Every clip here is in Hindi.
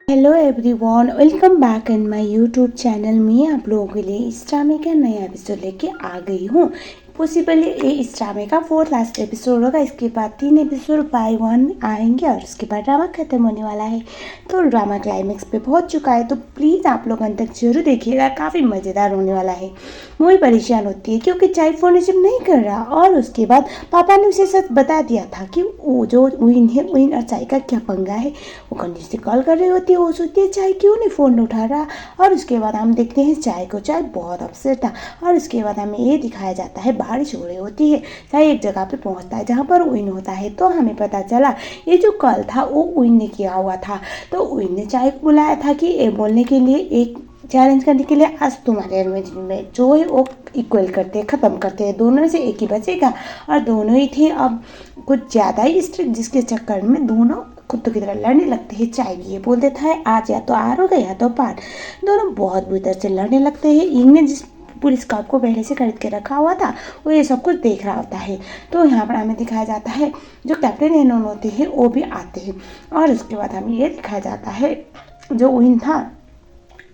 Hello everyone, welcome back in my YouTube channel. मैं आप लोगों के लिए इस ड्रामे का नया एपिसोड लेके आ गई हूँ। पॉसिबली ये इस ड्रामे का 4th लास्ट एपिसोड होगा। इसके बाद 3 एपिसोड बाय 1 आएंगे और उसके बाद ड्रामा खत्म होने वाला है। तो ड्रामा क्लाइमेक्स पे पहुंच चुका है, तो प्लीज़ आप लोग अंत तक जरूर देखिएगा, काफ़ी मज़ेदार होने वाला है। मूवी परेशान होती है क्योंकि चाय फ़ोन रिसीव नहीं कर रहा और उसके बाद पापा ने उसे सच बता दिया था कि वो जो विन है, विन और चाय का क्या पंगा है। वो कंटिन्यूसली कॉल कर रही होती है, वो सोचती है चाय क्यों नहीं फ़ोन उठा रहा। और उसके बाद हम देखते हैं चाय को। चाय बहुत अपसेट था और उसके बाद हमें ये दिखाया जाता है बारिश हो रही होती है। चाय एक जगह पे पहुंचता है जहाँ पर विन होता है, तो हमें पता चला ये जो कॉल था वो विन ने किया हुआ था। तो विन ने चाय को बुलाया था कि ये बोलने के लिए, एक चैलेंज करने के लिए, आज तुम्हारे में जो है वो इक्वल करते हैं, ख़त्म करते हैं, दोनों में से एक ही बचेगा। और दोनों ही थे अब कुछ ज़्यादा ही स्ट्रिक्ट, जिसके चक्कर में दोनों कुत्तों की तरह लड़ने लगते हैं। चाय ये बोल देता है आज या तो आर होगा या तो पार। दोनों बहुत बुरी तरह से लड़ने लगते हैं। इंग ने जिस पुलिस कार को पहले से खरीद के रखा हुआ था वो ये सब कुछ देख रहा होता है। तो यहाँ पर हमें दिखाया जाता है जो कैप्टन एनोन होते हैं वो भी आते हैं। और उसके बाद हमें ये दिखाया जाता है जो विन था,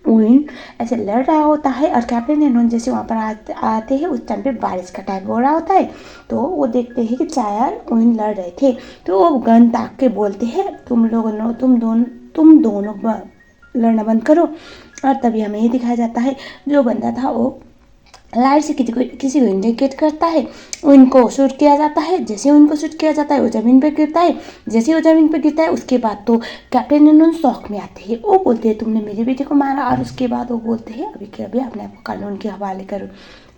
विन ऐसे लड़ रहा होता है और कैप्टन एनोन जैसे वहाँ पर आते हैं उस टाइम पे बारिश का टाइम हो रहा होता है। तो वो देखते हैं कि चाय और विन लड़ रहे थे, तो वो गन ताक के बोलते हैं तुम दोनों लड़ना बंद करो। और तभी हमें ये दिखाया जाता है जो बंदा था वो लाइट से किसी को इंडिकेट करता है, उनको शूट किया जाता है। जैसे उनको शूट किया जाता है वो ज़मीन पर गिरता है। जैसे वो ज़मीन पर गिरता है उसके बाद तो कैप्टन एनोन शौक में आते हैं। वो बोलते हैं तुमने मेरे बेटे को मारा। और उसके बाद वो बोलते हैं अभी के अभी अपने आप को कानून के हवाले करो।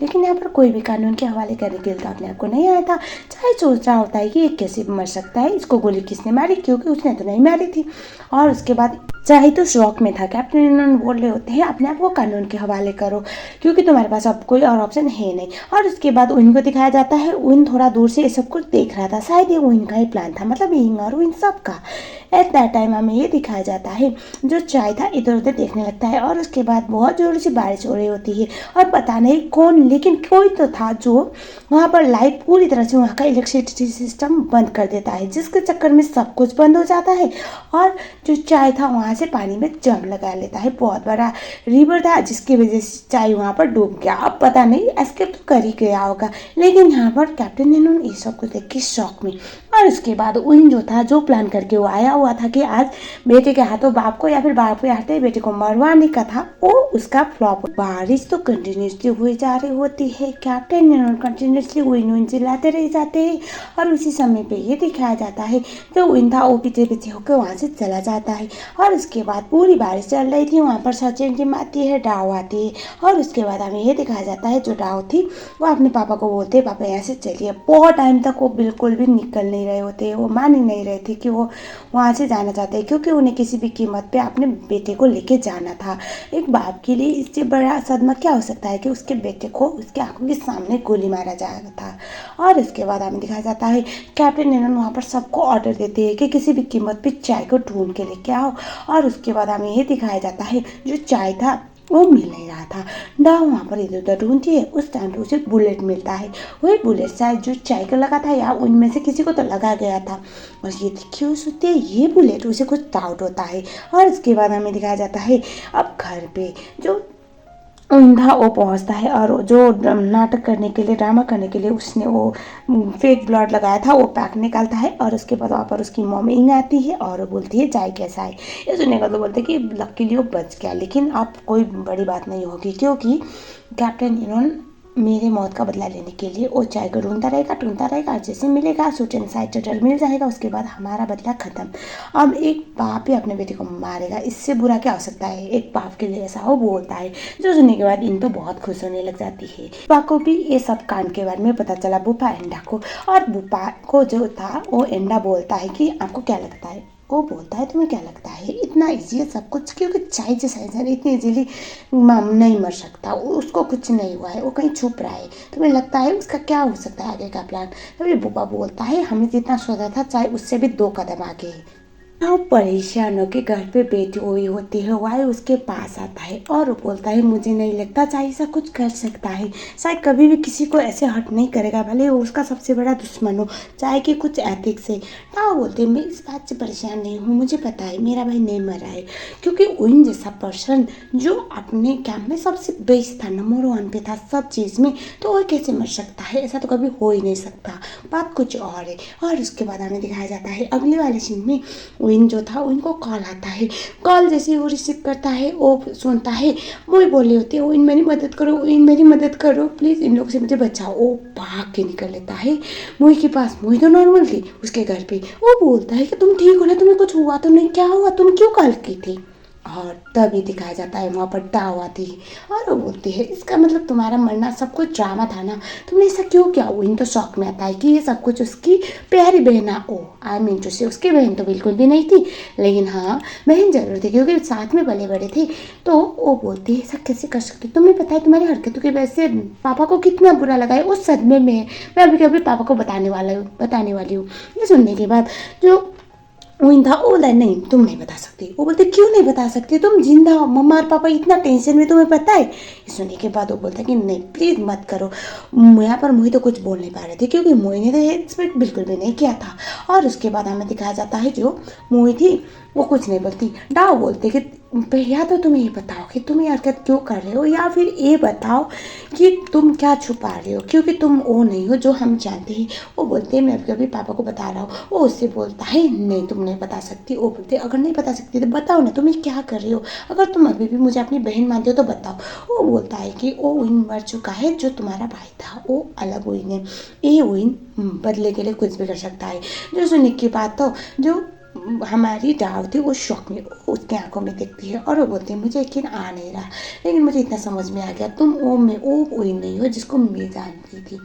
लेकिन यहाँ पर कोई भी कानून के हवाले करने के लिए तो अपने आप को नहीं आया था। चाहे सोच रहा होता है कि ये कैसे मर सकता है, इसको गोली किसने मारी, क्योंकि उसने तो नहीं मारी थी। और उसके बाद चाहे तो शौक में था। कैप्टन एनोन बोल रहे होते हैं अपने आप को कानून के हवाले करो क्योंकि तुम्हारे पास अब कोई और ऑप्शन है नहीं। और उसके बाद विन को दिखाया जाता है। विन थोड़ा दूर से ये सब कुछ देख रहा था, शायद ये विन का ही प्लान था, मतलब इंग और विन सबका। एट दैट टाइम हमें ये दिखाया जाता है जो चाय था इधर उधर देखने लगता है। और उसके बाद बहुत जोर से बारिश हो रही होती है और पता नहीं कौन, लेकिन कोई तो था जो वहाँ पर लाइट पूरी तरह से वहाँ का इलेक्ट्रिसिटी सिस्टम बंद कर देता है, जिसके चक्कर में सब कुछ बंद हो जाता है। और जो चाय था वहाँ से पानी में जम लगा लेता है। बहुत बड़ा रिवर था जिसकी वजह से चाय वहाँ पर डूब गया। अब पता नहीं एस्केप तो कर ही गया होगा, लेकिन यहाँ पर कैप्टन एनोन ये सब कुछ देख के शौक में। और उसके बाद विन जो था, जो प्लान करके वो आया हुआ था कि आज बेटे के हाथों बाप को या फिर बाप के हाथों बेटे को मरवाने का था, वो उसका फ्लॉप। बारिश तो कंटिन्यूसली हुई जा रही होती है। कैप्टन एनोन कंटिन्यूसली विन चिल्लाते रह जाते हैं। और उसी समय पे ये दिखाया जाता है जो विन था वो पीछे पीछे होकर वहाँ से चला जाता है। और उसके बाद पूरी बारिश चल रही थी, वहाँ पर सचिन टीम आती है, डाव आती है। और उसके बाद हमें ये दिखाया जाता है जो डाव थी वो अपने पापा को बोलते हैं पापा यहाँ से चलिए। बहुत टाइम तक वो बिल्कुल भी निकल नहीं रहे होते, वो मान ही नहीं रहे थे कि वो वहाँ से जाना चाहते हैं, क्योंकि उन्हें किसी भी कीमत पे अपने बेटे को लेके जाना था। एक बाप के लिए इससे बड़ा सदमा क्या हो सकता है कि उसके बेटे को उसके आंखों के सामने गोली मारा जाएगा था। और इसके बाद हमें दिखाया जाता है कैप्टन एनोन वहाँ पर सबको ऑर्डर देते हैं कि किसी भी कीमत पे चाय को ढूंढ के लेके आओ। और उसके बाद हमें ये दिखाया जाता है जो चाय था वो मिल नहीं रहा था। डाव वहाँ पर इधर उधर ढूंढती है, उस टाइम पे उसे बुलेट मिलता है। वही बुलेट शायद जो चाय का लगा था या उनमें से किसी को तो लगा गया था। और ये देखिए सोचते ये बुलेट, उसे कुछ डाउट होता है। और इसके बाद हमें दिखाया जाता है अब घर पे जो था वो पहुंचता है और जो नाटक करने के लिए, ड्रामा करने के लिए उसने वो फेक ब्लड लगाया था वो पैक निकालता है। और उसके बाद वहाँ पर उसकी मॉम इंग आती है और वो बोलती है चाय कैसा है। ये सुनने का तो बोलते हैं कि लकीली वो बच गया, लेकिन अब कोई बड़ी बात नहीं होगी क्योंकि कैप्टन एनोन मेरे मौत का बदला लेने के लिए वो चाय को ढूंढता रहेगा, जैसे मिलेगा सूट एंड साइड चटर मिल जाएगा, उसके बाद हमारा बदला खत्म। अब एक बाप ही अपने बेटे को मारेगा, इससे बुरा क्या हो सकता है। एक बाप के लिए ऐसा वो बोलता है, जो सुनने के बाद इन तो बहुत खुश होने लग जाती है। बुपा को भी ये सब कांड के बारे में पता चला, बुपा एंडा को। और बुपा को जो था वो एंडा बोलता है कि आपको क्या लगता है, वो बोलता है तुम्हें क्या लगता है इतना इजी है सब कुछ, क्योंकि चाय जैसा इंसान इतनी इजीली नहीं मर सकता, उसको कुछ नहीं हुआ है, वो कहीं छुप रहा है, तुम्हें लगता है उसका क्या हो सकता है आगे का प्लान। तभी बुबा बोलता है हमें जितना सोचा था चाय उससे भी 2 कदम आगे है। हाँ, परेशान होके घर पे बैठी हुई होती है, वाई उसके पास आता है और वो बोलता है मुझे नहीं लगता चाय ऐसा कुछ कर सकता है, शायद कभी भी किसी को ऐसे हर्ट नहीं करेगा, भले वो उसका सबसे बड़ा दुश्मन हो। चाय के कुछ एथिक्स है। टाओ बोलते हैं मैं इस बात से परेशान नहीं हूँ, मुझे पता है मेरा भाई नहीं मरा है, क्योंकि उन जैसा पर्सन जो अपने कैंप में सबसे बेस्ट था, नंबर 1 पे था सब चीज़ में, तो वो कैसे मर सकता है, ऐसा तो कभी हो ही नहीं सकता। बात कुछ और है। और उसके बाद हमें दिखाया जाता है अगले वाले सीन में विन जो था उनको कॉल आता है। कॉल जैसे ही वो रिसीव करता है वो सुनता है, वो ही बोल रही होती है विन मेरी मदद करो, विन मेरी मदद करो प्लीज़, इन लोग से मुझे बचाओ। वो भाग के निकल लेता है मोई के पास। मोई तो नॉर्मल थी उसके घर पे। वो बोलता है कि तुम ठीक हो ना, तुम्हें कुछ हुआ तो नहीं, क्या हुआ, तुम क्यों कॉल की थी। और तभी दिखाया जाता है वहाँ पर टाव आती है और वो बोलती है इसका मतलब तुम्हारा मरना सब कुछ ड्रामा था ना, तुमने ऐसा क्यों किया। विन तो शौक में आता है कि ये सब कुछ उसकी प्यारी बहन ओ आई मीन टू से उसकी बहन तो बिल्कुल भी नहीं थी, लेकिन हाँ बहन जरूर थी क्योंकि साथ में पले बड़े थे। तो वो बोलती है ऐसा कैसे कर सकती, तुम्हें पता है तुम्हारी हरकतों की वजह से पापा को कितना बुरा लगा है, उस सदमे में है। मैं अभी कभी पापा को बताने वाली हूँ। ये सुनने के बाद जो विन था वो बोला नहीं तुम नहीं बता सकती। वो बोलते क्यों नहीं बता सकती, तुम जिंदा हो, मम्मा और पापा इतना टेंशन में, तुम्हें पता है। ये सुनने के बाद वो बोलता है कि नहीं प्लीज़ मत करो। यहाँ पर मोही तो कुछ बोल नहीं पा रहे थे क्योंकि मोही ने तो एक्सपेक्ट बिल्कुल भी नहीं किया था। और उसके बाद हमें दिखाया जाता है जो मोही थी वो कुछ नहीं बोलती। डाव बोलते कि या तो तुम ये बताओ कि तुम ये हरकत क्यों कर रहे हो, या फिर ये बताओ कि तुम क्या छुपा रहे हो, क्योंकि तुम वो नहीं हो जो हम जानते हैं। वो बोलते हैं मैं अभी अभी पापा को बता रहा हूँ। वो उससे बोलता है नहीं तुम नहीं बता सकती। वो बोलते अगर नहीं बता सकती तो बताओ ना तुम ये क्या कर रही हो, अगर तुम अभी भी मुझे अपनी बहन मानते हो तो बताओ। वो बोलता है कि वो विन मर चुका है, जो तुम्हारा भाई था वो अलग विन है, ये विन बदले के लिए कुछ भी कर सकता है। जो सुनने की बात तो जो हमारी डाव थी वो शौक में उसके आंखों में देखती है और वो बोलती है मुझे यकीन आ नहीं रहा, लेकिन मुझे इतना समझ में आ गया तुम वो कोई नहीं हो जिसको मैं जानती थी,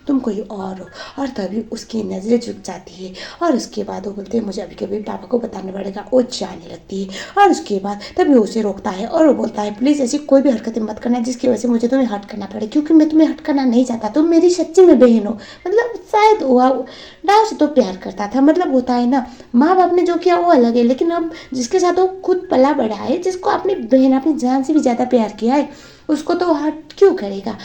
तुम कोई और हो। और तभी उसकी नज़रें झुक जाती है और उसके बाद वो बोलते हैं मुझे अभी कभी पापा को बताना पड़ेगा। वो जाने लगती है और उसके बाद तभी उसे रोकता है और वो बोलता है प्लीज़ ऐसी कोई भी हरकतें मत करना जिसकी वजह से मुझे तुम्हें हर्ट करना पड़े, क्योंकि मैं तुम्हें हर्ट करना नहीं चाहता, तुम मेरी सच्ची में बहन हो। मतलब शायद हुआ डाव से तो प्यार करता था, मतलब होता है ना माँ बाप ने जो किया वो अलग है, लेकिन अब जिसके साथ वो खुद पला बड़ा है, जिसको अपनी बहन अपनी जान से भी ज़्यादा प्यार किया है, उसको तो हर्ट क्यों करेगा।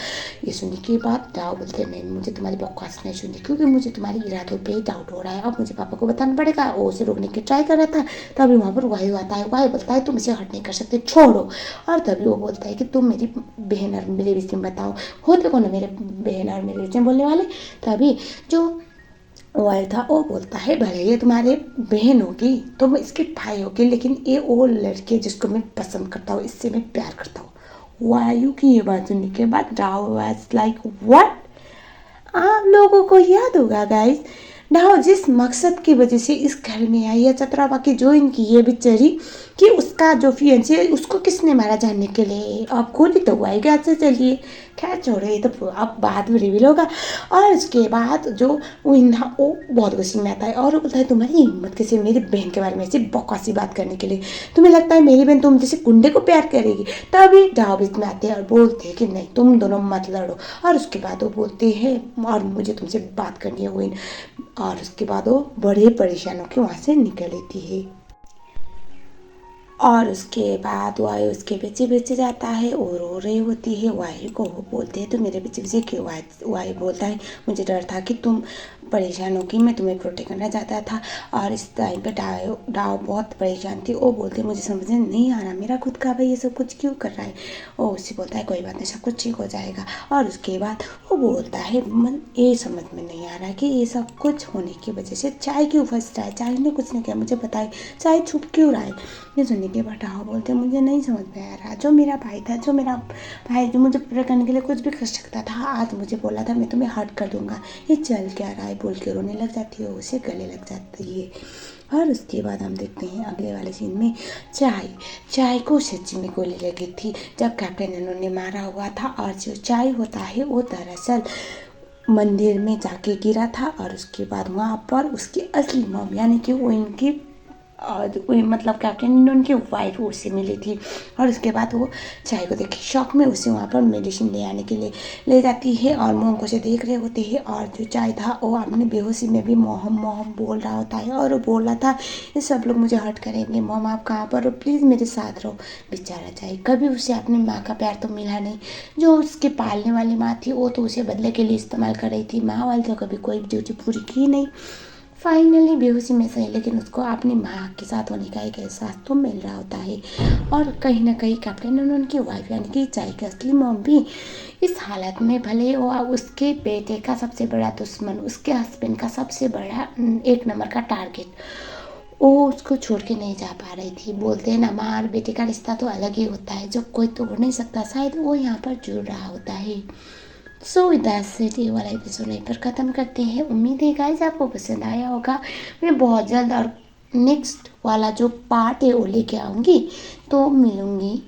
ये सुनने के बाद डाव बोलते नहीं मुझे तुम्हारी बकवास नहीं सुननी, क्योंकि मुझे तुम्हारी इरादों पे ही डाउट हो रहा है, अब मुझे पापा को बताना पड़ेगा। वो उसे रोकने की ट्राई कर रहा था, तभी वहाँ पर वायु आता है। वायु बोलता है तुम इसे हर्ट नहीं कर सकते, छोड़ो। और तभी वो बोलता है कि तुम मेरी बहन और मेरे विषय में बताओ, होते कौन है मेरे बहन और मेरे विषय में बोलने वाले। तभी जो वाइल था वो बोलता है भले ये तुम्हारे बहन होगी तुम इसके भाई होगी, लेकिन ये वो लड़के जिसको मैं पसंद करता हूँ, इससे मैं प्यार करता हूँ। वायु की ये बात सुनने के बाद राव वाज लाइक व्हाट। आप लोगों को याद होगा गाइस, डाव जिस मकसद की वजह से इस घर में आई है, चतरा की जो इनकी ये बेचारी कि उसका जो फियंसी है उसको किसने मारा जानने के लिए, अब गोली तो हुआ ही गया। अच्छा चलिए खैर छोड़ो, ये तो अब बाद में रिवील होगा। और उसके बाद जो विन था वो बहुत गुस्से में आता है और वो बोलता है तुम्हारी हिम्मत कैसे मेरी बहन के बारे में ऐसी बकवासी बात करने के लिए, तुम्हें लगता है मेरी बहन तुम जैसे गुंडे को प्यार करेगी। तभी डाव बीच में आते हैं और बोलते हैं कि नहीं तुम दोनों मत लड़ो। और उसके बाद वो बोलते हैं और मुझे तुमसे बात करनी है विन। और उसके बाद वो बड़े परेशान होकर वहाँ से निकल लेती है। और उसके बाद वायु उसके पीछे पीछे जाता है और रो रही होती है। वायु को वो बोलते हैं तो मेरे पीछे पीछे क्यों। वायु बोलता है मुझे डर था कि तुम परेशान होगी, मैं तुम्हें प्रोटेक्ट करना चाहता था। और इस टाइम पे डाव बहुत परेशान थी। वो बोलते मुझे समझ में नहीं आ रहा मेरा खुद का भाई ये सब कुछ क्यों कर रहा है। वो उससे बोलता है कोई बात नहीं सब कुछ ठीक हो जाएगा। और उसके बाद वो बोलता है मन ये समझ में नहीं आ रहा कि ये सब कुछ होने की वजह से चाय क्यों फंस रहा है, चाय ने कुछ नहीं किया मुझे बताए, चाय छुप क्यों रहा है। ये सुनने के बाद डाव बोलते मुझे नहीं समझ में आ रहा, जो मेरा भाई था, जो मेरा भाई जो मुझे पूरा करने के लिए कुछ भी कर सकता था, आज मुझे बोला था मैं तुम्हें हर्ट कर दूंगा, ये चल क्या रहा है बोल के रोने लग जाती है, उसे गले लग जाती है। और उसके बाद हम देखते हैं अगले वाले सीन में चाय को सच्ची में गोली लगी थी जब कैप्टन इन्होंने मारा हुआ था। और जो चाय होता है वो दरअसल मंदिर में जाके गिरा था और उसके बाद वहाँ पर उसकी असली मॉम यानी कि वो इनकी मतलब कैप्टन लिनोन की वाइफ उससे मिली थी। और उसके बाद वो चाय को देख के शॉक में उसे वहाँ पर मेडिसिन ले आने के लिए ले जाती है और मोम से देख रहे होते हैं। और जो चाय था वो अपनी बेहोशी में भी मोहम मोहम बोल रहा होता है और वो बोल रहा था ये सब लोग मुझे हर्ट करेंगे, मोम आप कहाँ पर हो, प्लीज़ मेरे साथ रहो। बेचारा चाय, कभी उसे अपनी माँ का प्यार तो मिला नहीं। जो उसके पालने वाली माँ थी वो तो उसे बदले के लिए इस्तेमाल कर रही थी, माँ वाली तो कभी कोई ड्यूटी पूरी की नहीं। फाइनली बेहोशी में सही, लेकिन उसको अपनी माँ के साथ होने का एक एहसास तो मिल रहा होता है। और कहीं ना कहीं कैप्टन और उनकी वाइफ यानी कि चाय की असली मॉम भी इस हालत में, भले वो उसके बेटे का सबसे बड़ा दुश्मन, उसके हस्बैंड का सबसे बड़ा एक नंबर का टारगेट, वो उसको छोड़ के नहीं जा पा रही थी। बोलते हैं ना, माँ और बेटे का रिश्ता तो अलग ही होता है, जो कोई तोड़ नहीं सकता, शायद वो यहाँ पर जुड़ रहा होता है। सो दैट्स इट, ये वाला एपिसोड यहीं पर ख़त्म करते हैं। उम्मीद है गाइस आपको पसंद आया होगा। मैं बहुत जल्द और नेक्स्ट वाला जो पार्ट है वो लेके आऊँगी, तो मिलूँगी।